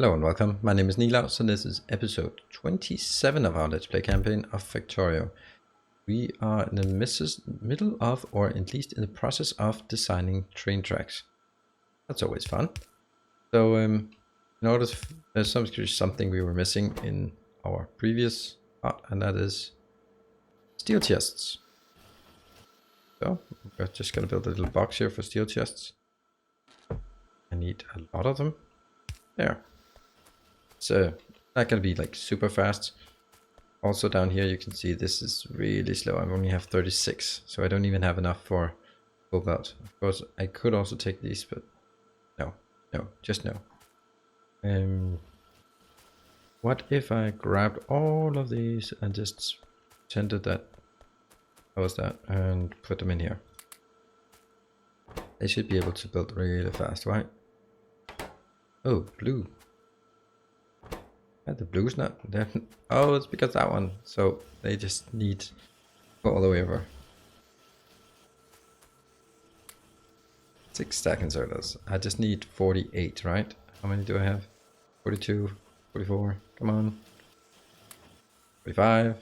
Hello and welcome, my name is Nilaus and this is episode 27 of our Let's Play campaign of Factorio. We are in the middle of, or at least in the process of, designing train tracks. That's always fun. So in order to, there's something we were missing in our previous part, and that is steel chests. So we're just going to build a little box here for steel chests. I need a lot of them. There. So not gonna be like super fast. Also down here you can see this is really slow. I only have 36, so I don't even have enough for full belt. Of course I could also take these, but no, just no. What if I grabbed all of these and just pretended that I was that and put them in here? They should be able to build really fast, right? Oh, blue. The blue's not there. Oh, it's because that one. So they just need to go all the way over. 6 stack inserters. I just need 48, right? How many do I have? 42, 44. Come on. 45.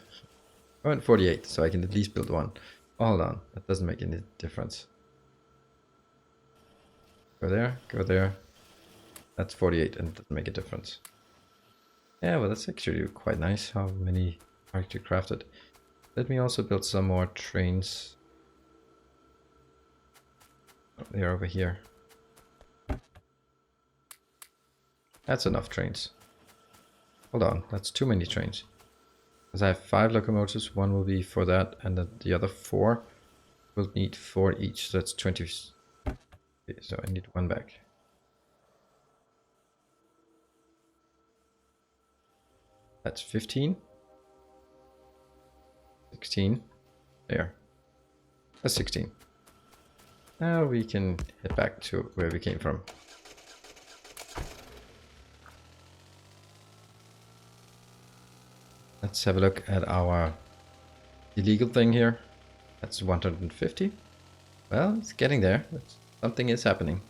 I went 48, so I can at least build one. Oh, hold on. That doesn't make any difference. Go there, go there. That's 48 and it doesn't make a difference. Yeah, well, that's actually quite nice how many are actually crafted. Let me also build some more trains. Oh, they're over here. That's enough trains. Hold on, that's too many trains. Because I have 5 locomotives, one will be for that, and then the other 4 will need 4 each, so that's 20. Okay, so I need one back. That's 15. 16. There. That's 16. Now we can head back to where we came from. Let's have a look at our illegal thing here. That's 150. Well, it's getting there. Something is happening.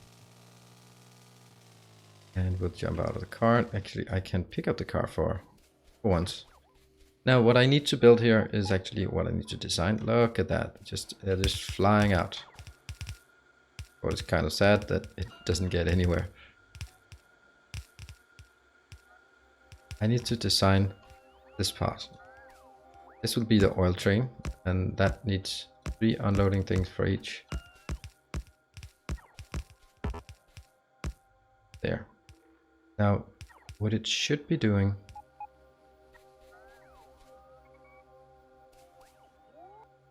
And we'll jump out of the car. Actually, I can pick up the car for once. Now, what I need to build here is actually what I need to design. Look at that. They're just flying out. But it's kind of sad that it doesn't get anywhere. I need to design this part. This will be the oil train, and that needs 3 unloading things for each. There. Now, what it should be doing...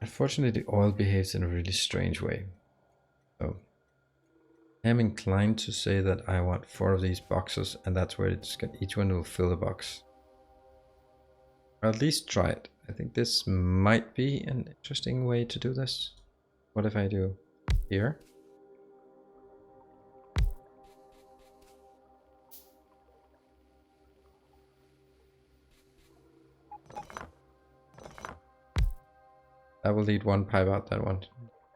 Unfortunately, the oil behaves in a really strange way. So, I am inclined to say that I want 4 of these boxes, and that's where each one will fill a box. Or at least try it. I think this might be an interesting way to do this. What if I do here? That will lead 1 pipe out, that one.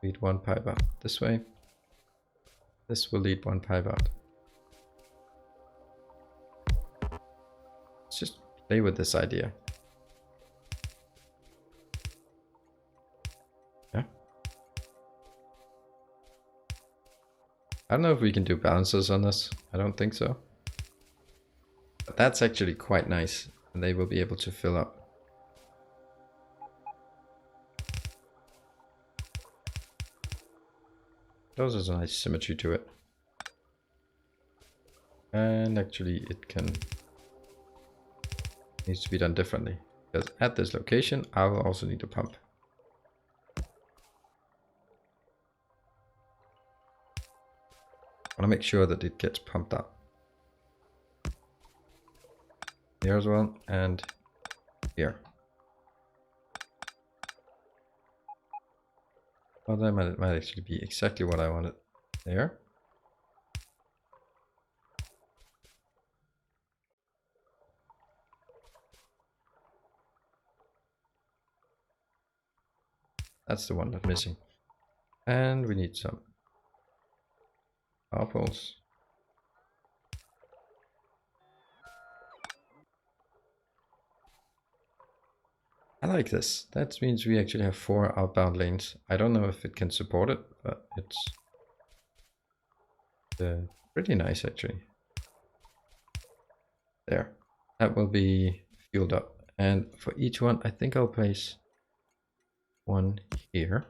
Lead 1 pipe out this way. This will lead 1 pipe out. Let's just play with this idea. Yeah. I don't know if we can do balances on this. I don't think so. But that's actually quite nice. And they will be able to fill up. There's a nice symmetry to it. And actually it needs to be done differently. Because at this location I will also need a pump. I want to make sure that it gets pumped up. Here as well, and here. Well, that might actually be exactly what I wanted. There. That's the one that's missing. And we need some power poles. I like this. That means we actually have 4 outbound lanes. I don't know if it can support it, but it's pretty nice actually. There. That will be fueled up. And for each one, I think I'll place one here.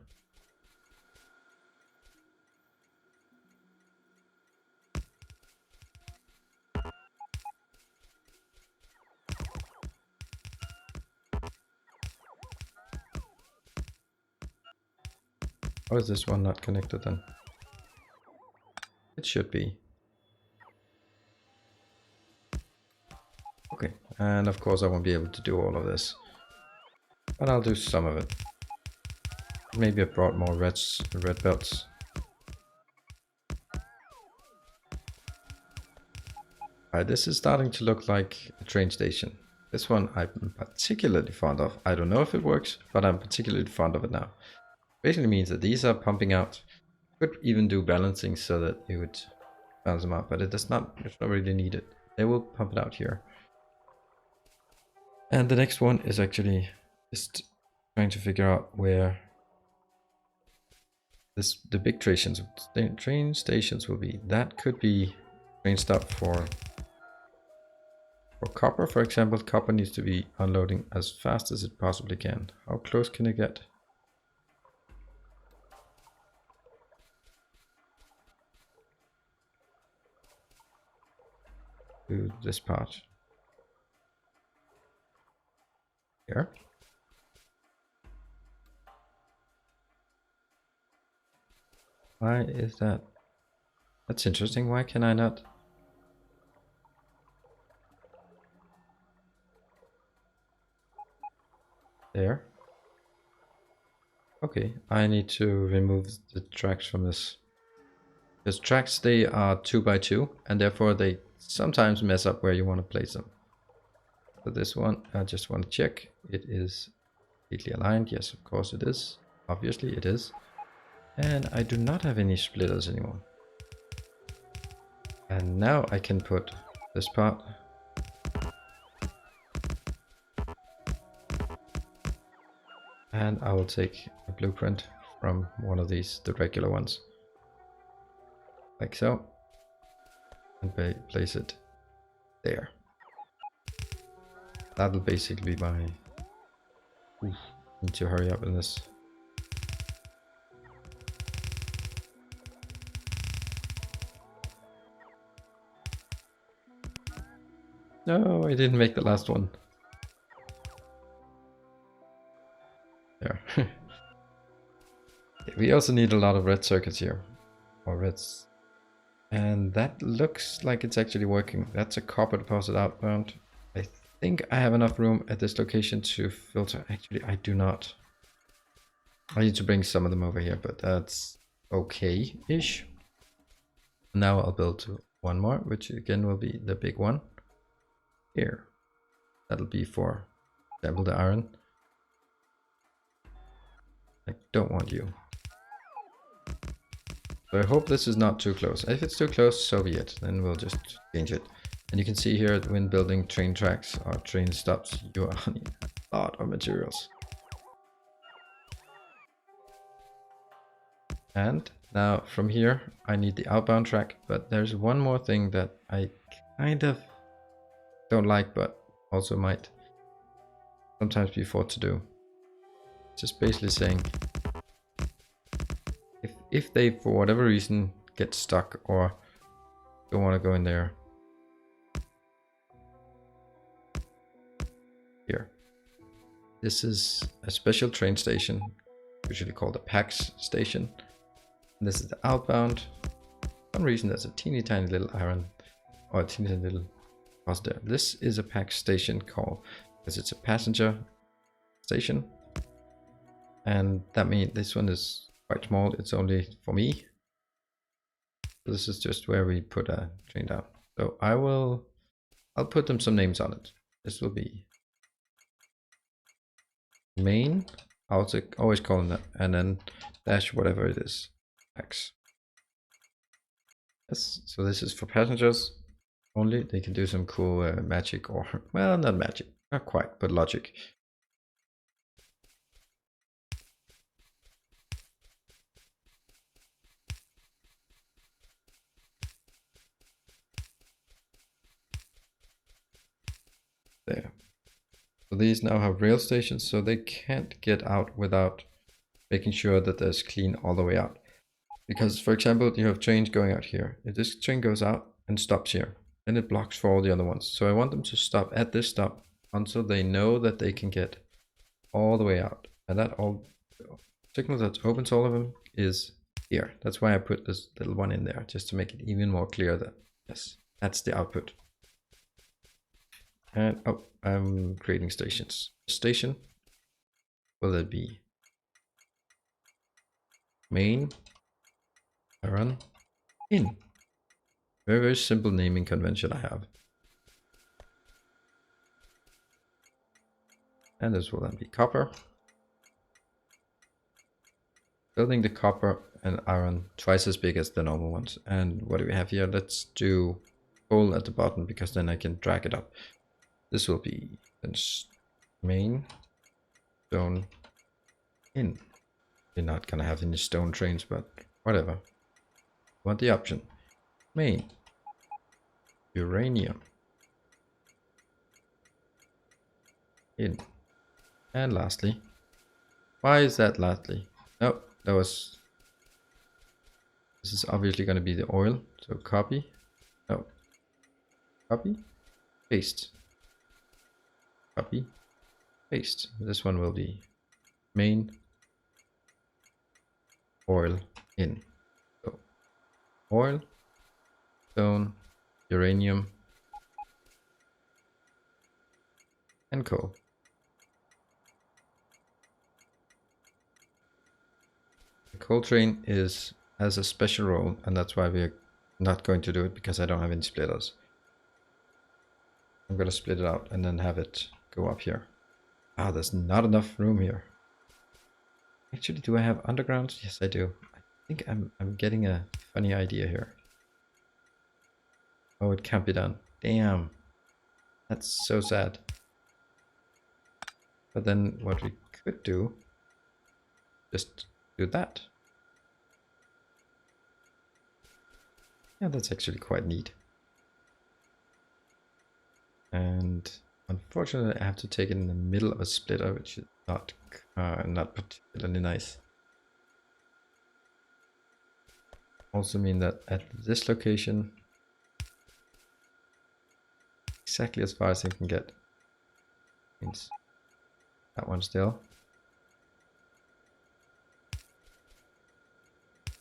Or is this one not connected then? It should be. Okay, and of course I won't be able to do all of this, but I'll do some of it. Maybe I brought more red belts. Alright, this is starting to look like a train station. This one I'm particularly fond of. I don't know if it works, but I'm particularly fond of it now. Basically means that these are pumping out. Could even do balancing so that you would balance them out, but it's not really needed. They will pump it out here. And the next one is actually just trying to figure out where the big train stations will be. That could be train stop for copper, for example. Copper needs to be unloading as fast as it possibly can. How close can it get? To this part. Here. Why is that? That's interesting. Why can I not? There. Okay, I need to remove the tracks from this. Because tracks, they are 2 by 2, and therefore they sometimes mess up where you want to place them. So this one, I just want to check. It is completely aligned. Yes, of course it is. Obviously it is. And I do not have any splitters anymore. And now I can put this part. And I will take a blueprint from one of these, the regular ones. Like so. And place it there. That'll basically be my... Oof, need to hurry up in this. No, I didn't make the last one. There. We also need a lot of red circuits here. Or reds. And that looks like it's actually working. That's a copper deposit outbound. I think I have enough room at this location to filter. Actually, I do not. I need to bring some of them over here, but that's okay-ish. Now I'll build one more, which again will be the big one. Here. That'll be for double the iron. I don't want you. So I hope this is not too close. If it's too close, so be it. Then we'll just change it. And you can see here when building train tracks or train stops, you need a lot of materials. And now from here, I need the outbound track, but there's one more thing that I kind of don't like, but also might sometimes be forced to do. Just basically saying, if they for whatever reason get stuck or don't want to go in there, here. This is a special train station, usually called a PAX station. And this is the outbound. For some reason there's a teeny tiny little iron or a teeny tiny little cross there. This is a PAX station called, because it's a passenger station. And that means this one is quite small. It's only for me. So this is just where we put a train down. So I'll put them some names on it. This will be main. I'll always call them that, and then dash whatever it is. X. Yes. So this is for passengers only. They can do some cool magic, or well, not magic, not quite, but logic. So these now have rail stations, so they can't get out without making sure that there's clean all the way out. Because, for example, you have trains going out here. If this train goes out and stops here, then it blocks for all the other ones. So I want them to stop at this stop until they know that they can get all the way out. And that all signal that opens all of them is here. That's why I put this little one in there, just to make it even more clear that, yes, that's the output. And, oh, I'm creating stations. Station, will it be main, run, in? Very, very simple naming convention I have. And this will then be copper. Building the copper and iron twice as big as the normal ones. And what do we have here? Let's do coal at the bottom, because then I can drag it up. This will be main, stone, in. We're not gonna have any stone trains, but whatever. Want the option. Main, uranium, in. And lastly, why is that lastly? No, that was, this is obviously going to be the oil. So copy, no, copy, paste, copy, paste. This one will be main, oil, in. So oil, stone, uranium, and coal. The coal train has a special role, and that's why we're not going to do it, because I don't have any splitters. I'm going to split it out and then have it go up here. Ah, there's not enough room here. Actually, do I have undergrounds? Yes, I do. I think I'm getting a funny idea here. Oh, it can't be done. Damn. That's so sad. But then what we could do, just do that. Yeah, that's actually quite neat. And unfortunately, I have to take it in the middle of a splitter, which is not particularly nice. Also mean that at this location, exactly as far as I can get, means that one still.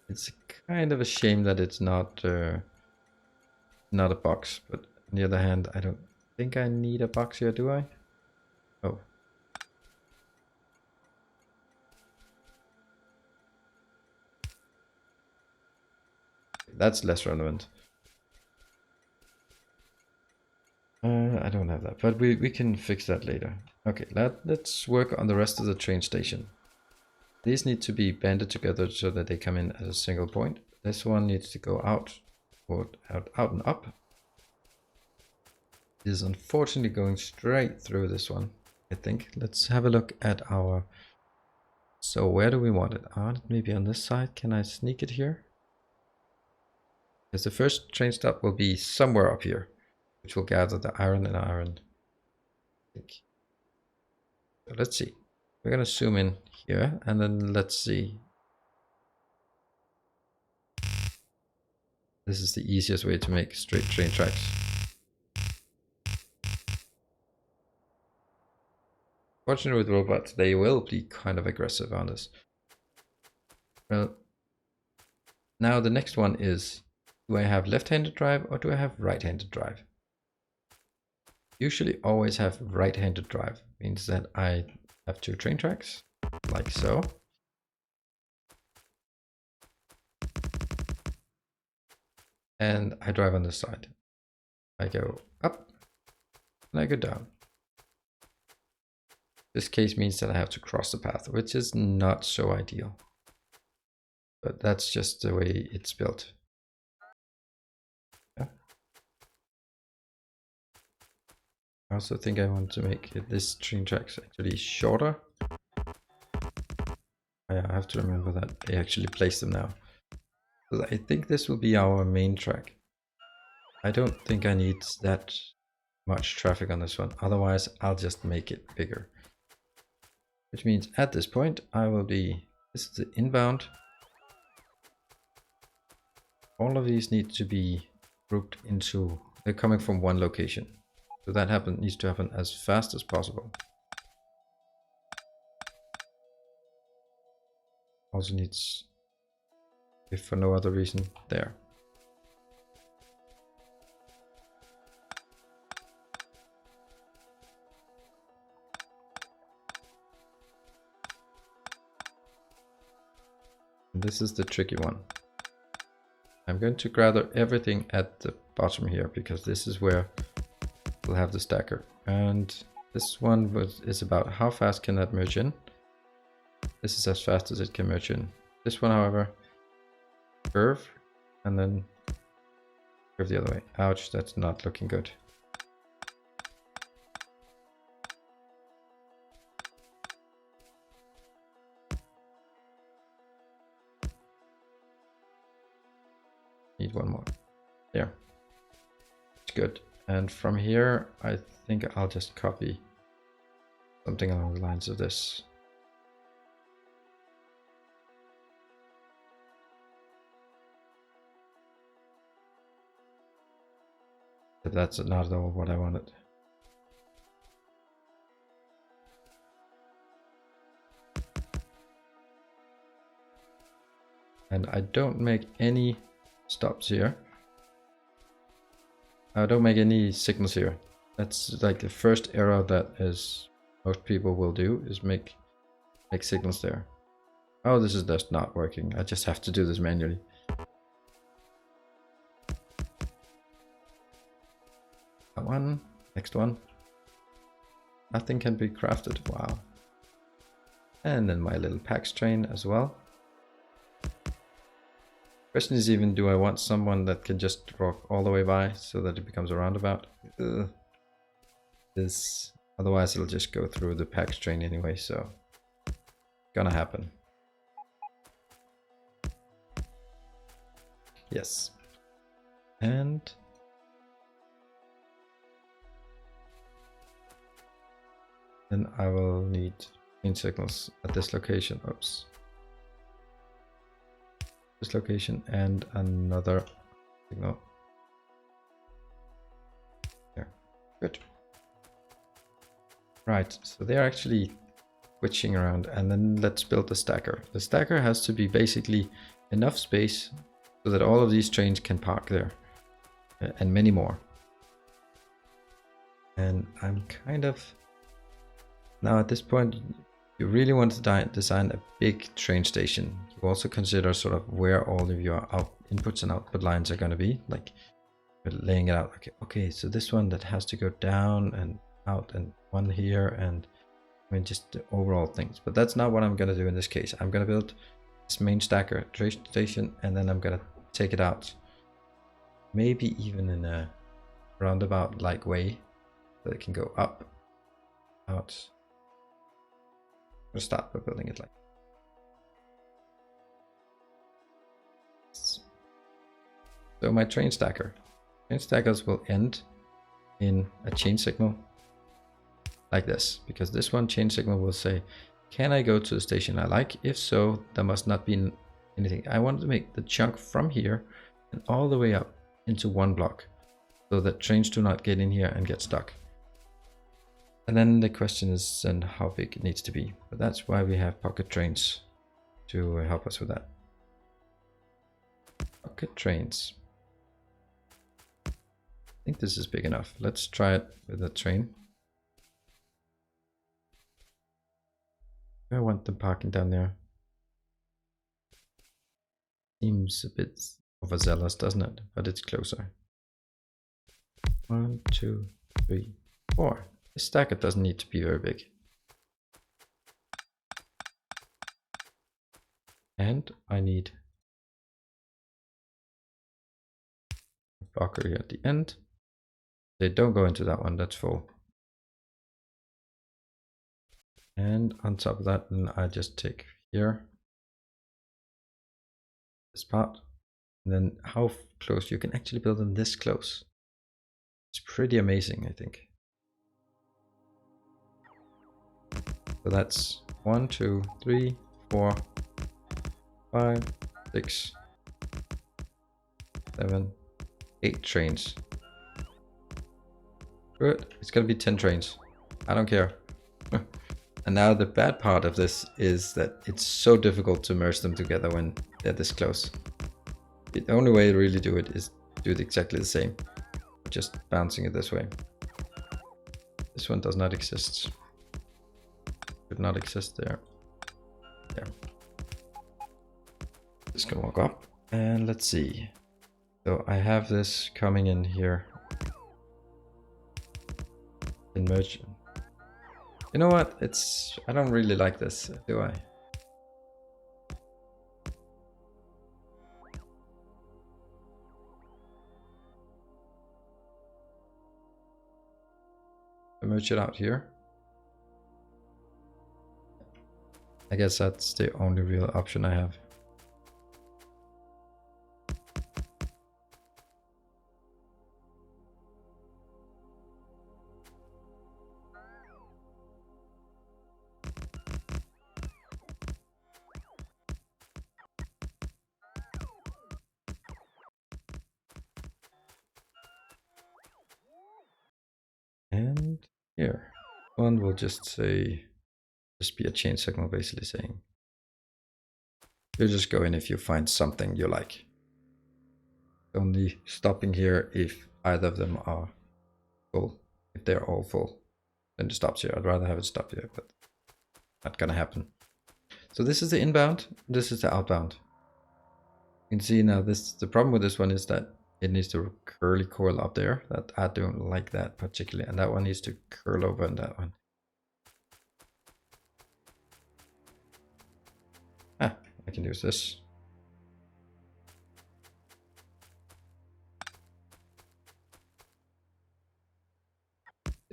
It's kind of a shame that it's not a box, but on the other hand, I don't think I need a box here, do I? Oh. That's less relevant. I don't have that, but we can fix that later. Okay, let's work on the rest of the train station. These need to be banded together so that they come in at a single point. This one needs to go out, or out and up. It is unfortunately going straight through this one, I think. Let's have a look at our... So where do we want it? Maybe on this side. Can I sneak it here? Because the first train stop will be somewhere up here, which will gather the iron and iron. So let's see. We're going to zoom in here, and then let's see. This is the easiest way to make straight train tracks. Fortunately with robots, they will be kind of aggressive on this. Well, now the next one is, do I have left-handed drive or do I have right-handed drive? Usually always have right-handed drive. Means that I have two train tracks, like so. And I drive on this side. I go up and I go down. This case means that I have to cross the path, which is not so ideal. But that's just the way it's built. Yeah. I also think I want to make this train tracks actually shorter. I have to remember that they actually place them now. So I think this will be our main track. I don't think I need that much traffic on this one. Otherwise, I'll just make it bigger. Which means at this point, I will be, this is the inbound. All of these need to be grouped into, they're coming from one location. So that needs to happen as fast as possible. Also needs, if for no other reason, there. And this is the tricky one. I'm going to gather everything at the bottom here because this is where we'll have the stacker. And this one is about how fast can that merge in. This is as fast as it can merge in. This one, however, curve and then curve the other way. Ouch, that's not looking good. Need one more. There. It's good. And from here, I think I'll just copy something along the lines of this. But that's not at all what I wanted. And I don't make any stops here. I don't make any signals here. That's like the first error that most people will do, is make signals there. Oh, this is just not working. I just have to do this manually. That one, next one. Nothing can be crafted. Wow. And then my little PAX train as well. Question is even, do I want someone that can just walk all the way by so that it becomes a roundabout? Otherwise it'll just go through the PAX train anyway, so gonna happen. Yes. And then I will need chain signals at this location. Oops. This location and another signal. There. Good. Right, so they're actually switching around, and then let's build the stacker. The stacker has to be basically enough space so that all of these trains can park there, and many more. And I'm kind of, now at this point, you really want to design a big train station. You also consider sort of where all of your inputs and output lines are going to be, like laying it out. Okay, so this one that has to go down and out, and one here, and I mean just the overall things. But that's not what I'm going to do in this case. I'm going to build this main stacker train station, and then I'm going to take it out, maybe even in a roundabout like way, so it can go up, out. I'm gonna start by building it like this. So my train stackers will end in a chain signal like this, because this one chain signal will say, can I go to the station I like? If so, there must not be anything. I want to make the chunk from here and all the way up into one block, so that trains do not get in here and get stuck. And then the question is then how big it needs to be. But that's why we have pocket trains to help us with that. Pocket trains. I think this is big enough. Let's try it with a train. I want them parking down there. Seems a bit overzealous, doesn't it? But it's closer. 1, 2, 3, 4. This stacker doesn't need to be very big. And I need a blocker here at the end. They don't go into that one, that's full. And on top of that, then I just take here this part. And then how close you can actually build them this close. It's pretty amazing, I think. So that's 1, 2, 3, 4, 5, 6, 7, 8 trains. Good. It's gonna be 10 trains. I don't care. And now the bad part of this is that it's so difficult to merge them together when they're this close. The only way to really do it is do it exactly the same. Just bouncing it this way. This one does not exist. Could not exist there. There. Just gonna walk up and let's see. So I have this coming in here. In merge. You know what? I don't really like this, do I? I merge it out here. I guess that's the only real option I have. And here, one will just be a change signal basically saying, you just go in if you find something you like. Only stopping here if either of them are full. If they're all full, then it stops here. I'd rather have it stop here, but not gonna happen. So this is the inbound, this is the outbound. You can see now the problem with this one is that it needs to curly coil up there. That I don't like that particularly, and that one needs to curl over in that one. Ah, I can use this.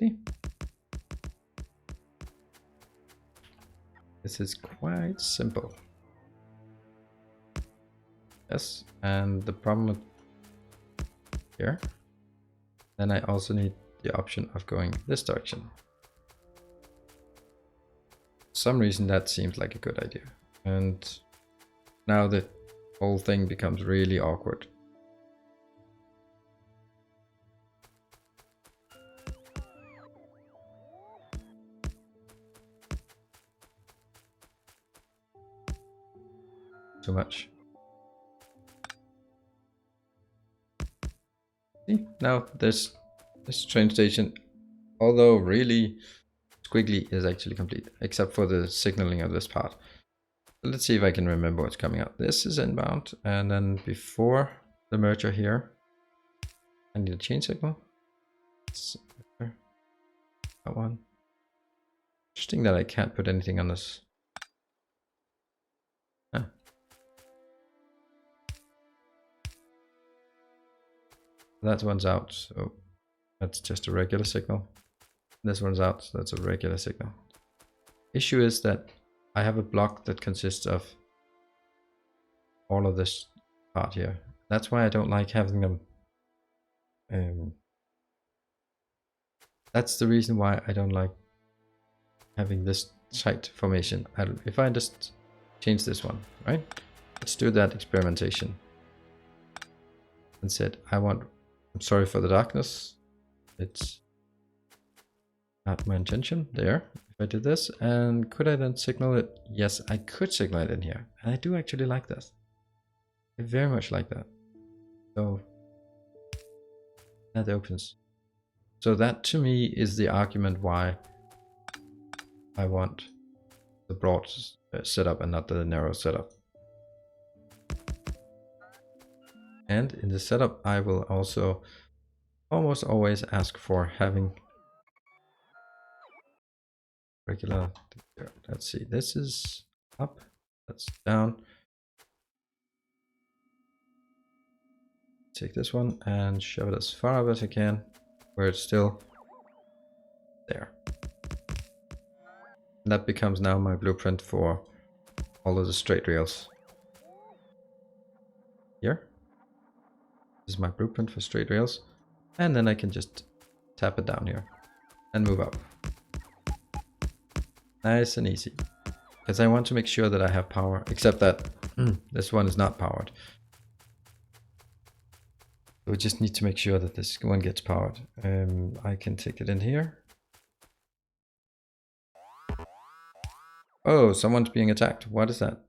See? This is quite simple. Yes, and the problem with here, then I also need the option of going this direction. For some reason that seems like a good idea. And now the whole thing becomes really awkward. Too much. See, now this train station, although really squiggly, is actually complete, except for the signaling of this part. So let's see if I can remember what's coming out. This is inbound, and then before the merger here, I need a change signal. That one. Interesting that I can't put anything on this. Huh. That one's out, so that's just a regular signal. This one's out, so that's a regular signal. Issue is that I have a block that consists of all of this part here. That's why I don't like having them. That's the reason why I don't like having this tight formation. If I just change this one, right? Let's do that experimentation. And said, I'm sorry for the darkness. It's not my intention. There. If I do this, and could I then signal it? Yes, I could signal it in here. And I do actually like that. I very much like that. So that opens. So that to me is the argument why I want the broad setup and not the narrow setup. And in the setup, I will also almost always ask for having regular. Let's see, this is up, that's down. Take this one and shove it as far up as I can, where it's still there. And that becomes now my blueprint for all of the straight rails. Here. This is my blueprint for straight rails. And then I can just tap it down here and move up. Nice and easy. Because I want to make sure that I have power, except that this one is not powered. So we just need to make sure that this one gets powered. I can take it in here. Oh, someone's being attacked. What is that?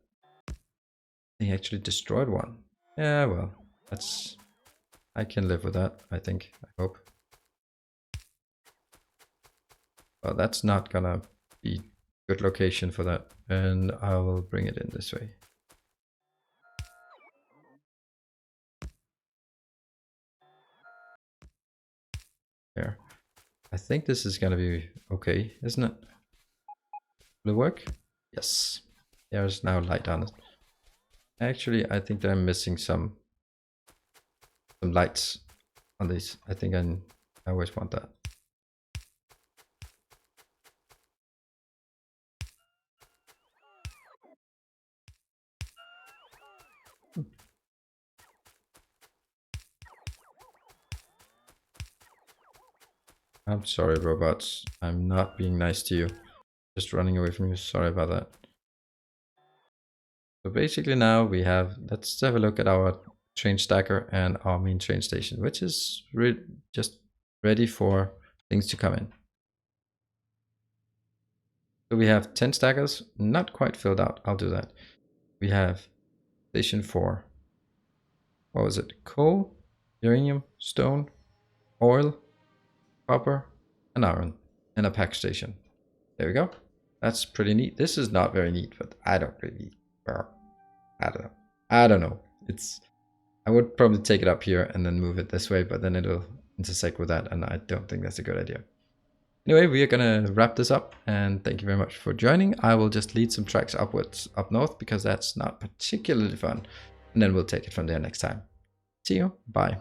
They actually destroyed one. Yeah, well, that's... I can live with that, I think. I hope. Well, that's not gonna be good location for that. And I will bring it in this way. There. I think this is gonna be okay, isn't it? Will it work? Yes. There's now light on it. Actually, I think that I'm missing some lights on these. I think I always want that. I'm sorry, robots. I'm not being nice to you. Just running away from you. Sorry about that. So basically now we have, let's have a look at our train stacker and our main train station, which is just ready for things to come in. So we have 10 stackers, not quite filled out. I'll do that. We have station 4. What was it? Coal, uranium, stone, oil, copper, and iron, and a pack station. There we go. That's pretty neat. This is not very neat, but I don't really, well, I don't know. I would probably take it up here and then move it this way, but then it'll intersect with that, and I don't think that's a good idea. Anyway, we are gonna wrap this up, and thank you very much for joining. I will just lead some tracks upwards, up north, because that's not particularly fun, and then we'll take it from there next time. See you, bye.